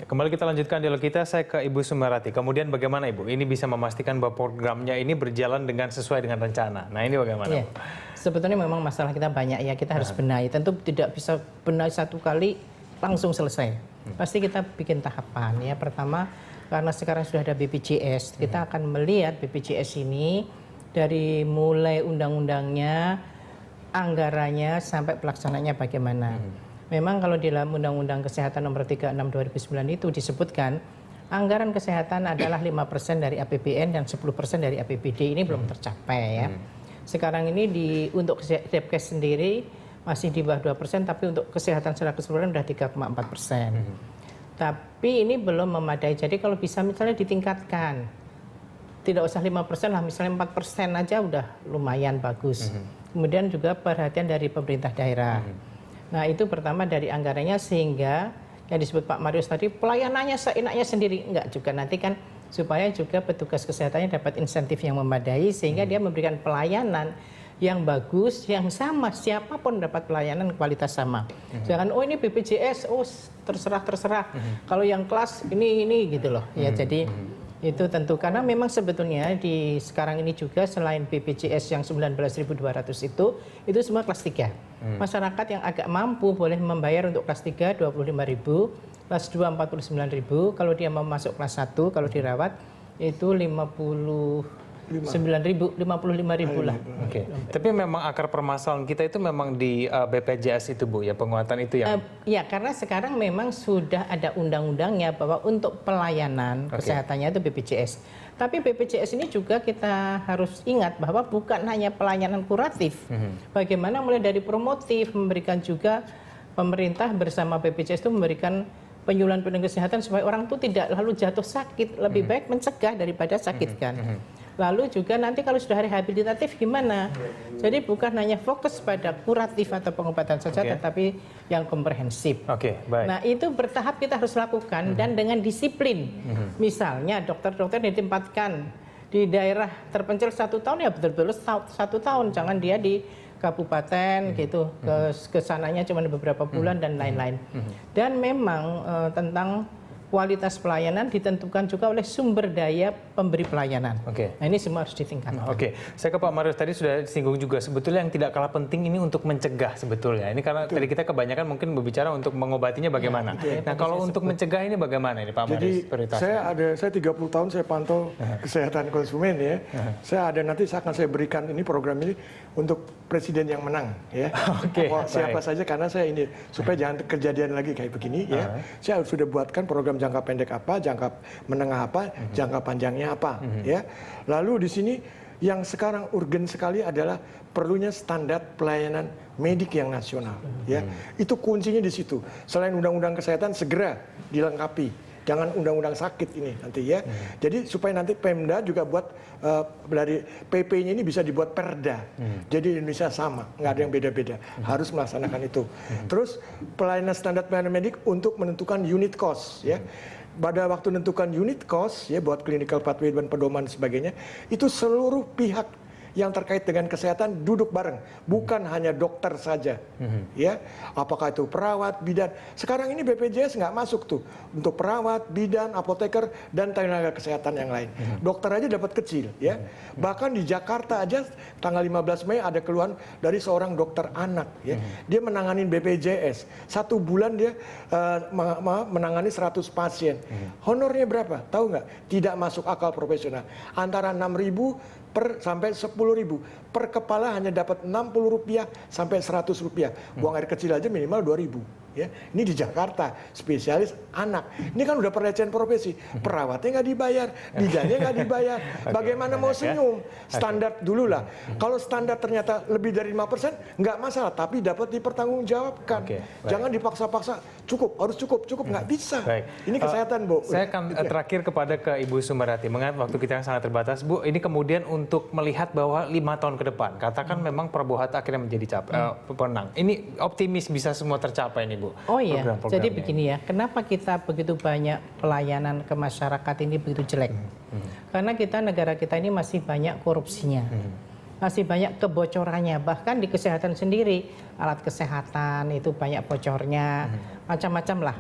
Kembali kita lanjutkan dialog kita, saya ke Ibu Sumarati. Kemudian bagaimana Ibu? Ini bisa memastikan bahwa programnya ini berjalan sesuai dengan rencana. Nah ini bagaimana Iya. Bu? Sebetulnya memang masalah kita banyak ya, kita harus benahi. Tentu tidak bisa benahi satu kali langsung selesai. Pasti kita bikin tahapan ya. Pertama, karena sekarang sudah ada BPJS, kita akan melihat BPJS ini dari mulai undang-undangnya, anggarannya, sampai pelaksananya bagaimana. Memang kalau di dalam Undang-Undang Kesehatan Nomor 36 2009 itu disebutkan anggaran kesehatan adalah 5% dari APBN dan 10% dari APBD. Ini belum tercapai ya. Sekarang ini untuk Depkes sendiri masih di bawah 2%, tapi untuk kesehatan secara keseluruhan sudah 3,4%. Tapi ini belum memadai. Jadi kalau bisa misalnya ditingkatkan, tidak usah 5% lah, misalnya 4% aja udah lumayan bagus. Kemudian juga perhatian dari pemerintah daerah. Nah itu pertama dari anggarannya, sehingga yang disebut Pak Marius tadi pelayanannya seenaknya sendiri, enggak juga, nanti kan supaya juga petugas kesehatannya dapat insentif yang memadai sehingga dia memberikan pelayanan yang bagus, yang sama, siapapun dapat pelayanan kualitas sama. Jangan oh ini BPJS, oh terserah. Kalau yang kelas ini gitu loh. Ya jadi itu tentu karena memang sebetulnya di sekarang ini juga selain BPJS yang 19.200 itu semua kelas 3. Masyarakat yang agak mampu boleh membayar untuk kelas 3 25.000, kelas 2 49.000, kalau dia mau masuk kelas 1 kalau dirawat itu 55.000 lah. Oke. Tapi memang akar permasalahan kita itu memang di BPJS itu Bu ya, penguatan itu yang ya karena sekarang memang sudah ada undang-undangnya bahwa untuk pelayanan kesehatannya itu BPJS. Tapi BPJS ini juga kita harus ingat bahwa bukan hanya pelayanan kuratif. Bagaimana mulai dari promotif, memberikan juga pemerintah bersama BPJS itu memberikan penyuluhan kesehatan supaya orang itu tidak lalu jatuh sakit. Lebih baik mencegah daripada sakit kan. Lalu juga nanti kalau sudah rehabilitatif gimana? Jadi bukan hanya fokus pada kuratif atau pengobatan saja, tetapi yang komprehensif. Baik. Nah itu bertahap kita harus lakukan dan dengan disiplin. Misalnya dokter-dokter ditempatkan di daerah terpencil 1 tahun ya betul-betul 1 tahun, jangan dia di kabupaten gitu ke sananya cuma beberapa bulan dan lain-lain. Dan memang tentang kualitas pelayanan ditentukan juga oleh sumber daya pemberi pelayanan. Nah ini semua harus ditingkatkan. Saya ke Pak Marius, tadi sudah disinggung juga sebetulnya yang tidak kalah penting ini untuk mencegah sebetulnya. Ini karena tadi kita kebanyakan mungkin berbicara untuk mengobatinya bagaimana. Nah kalau untuk mencegah ini bagaimana ini Pak Marius? Jadi saya 30 tahun saya pantau kesehatan konsumen ya. Saya akan saya berikan ini program ini untuk presiden yang menang ya. Siapa saja, karena saya ini supaya jangan kejadian lagi kayak begini ya. Saya sudah buatkan program jangka pendek apa, jangka menengah apa, jangka panjangnya apa ya. Lalu di sini yang sekarang urgen sekali adalah perlunya standar pelayanan medik yang nasional ya. Itu kuncinya di situ. Selain undang-undang kesehatan segera dilengkapi. Jangan undang-undang sakit ini nanti ya. Jadi supaya nanti Pemda juga buat dari PP-nya ini bisa dibuat perda. Jadi Indonesia sama, nggak ada yang beda-beda. Harus melaksanakan itu. Terus pelayanan standar pelayanan medik untuk menentukan unit cost ya. Pada waktu menentukan unit cost ya buat clinical pathway dan pedoman sebagainya, itu seluruh pihak yang terkait dengan kesehatan duduk bareng, bukan hanya dokter saja, ya. Apakah itu perawat, bidan? Sekarang ini BPJS nggak masuk tuh untuk perawat, bidan, apoteker dan tenaga kesehatan yang lain. Dokter aja dapat kecil, ya. Bahkan di Jakarta aja tanggal 15 Mei ada keluhan dari seorang dokter anak, ya. Dia menangani BPJS 1 bulan dia menangani 100 pasien. Honornya berapa? Tahu nggak? Tidak masuk akal profesional. Antara 6.000 sampai 10.000 per kepala, hanya dapat Rp60 sampai Rp100. Buang air kecil aja minimal 2.000 ya. Ini di Jakarta, spesialis anak. Ini kan udah pelecehan profesi. Perawatnya nggak dibayar, bidannya nggak dibayar. Bagaimana mau senyum? Standar dulu lah. Kalau standar ternyata lebih dari 5% nggak masalah, tapi dapat dipertanggungjawabkan. Jangan dipaksa-paksa. Harus cukup nggak bisa. Ini kesehatan Bu. Saya akan terakhir ke Ibu Sumarati. Mengingat waktu kita yang sangat terbatas, Bu. Ini kemudian untuk melihat bahwa 5 tahun ke depan, katakan memang Prabowo Hatta akhirnya menjadi pemenang. Ini optimis bisa semua tercapai nih Bu. Oh iya, jadi begini ya, kenapa kita begitu banyak pelayanan ke masyarakat ini begitu jelek? Karena negara kita ini masih banyak korupsinya, masih banyak kebocorannya, bahkan di kesehatan sendiri, alat kesehatan itu banyak bocornya, macam-macam lah.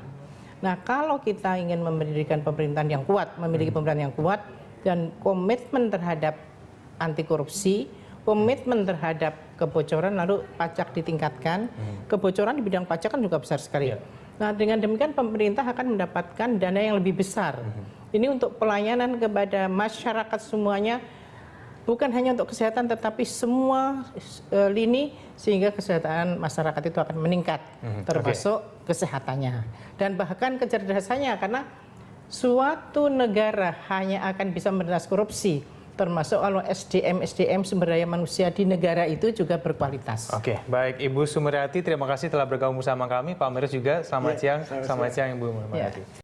Nah, kalau kita ingin memberikan pemerintahan yang kuat, memiliki pemerintahan yang kuat dan komitmen terhadap anti korupsi, komitmen terhadap kebocoran, lalu pajak ditingkatkan. Kebocoran di bidang pajak kan juga besar sekali. Nah, dengan demikian pemerintah akan mendapatkan dana yang lebih besar. Ini untuk pelayanan kepada masyarakat semuanya, bukan hanya untuk kesehatan tetapi semua lini, sehingga kesehatan masyarakat itu akan meningkat, termasuk kesehatannya. Dan bahkan kecerdasannya, karena suatu negara hanya akan bisa memberantas korupsi, termasuk kalau SDM sumber daya manusia di negara itu juga berkualitas. Oke, baik Ibu Sumiryati, terima kasih telah bergabung bersama kami. Pak Meris juga, selamat siang. Selamat siang Ibu Sumiryati.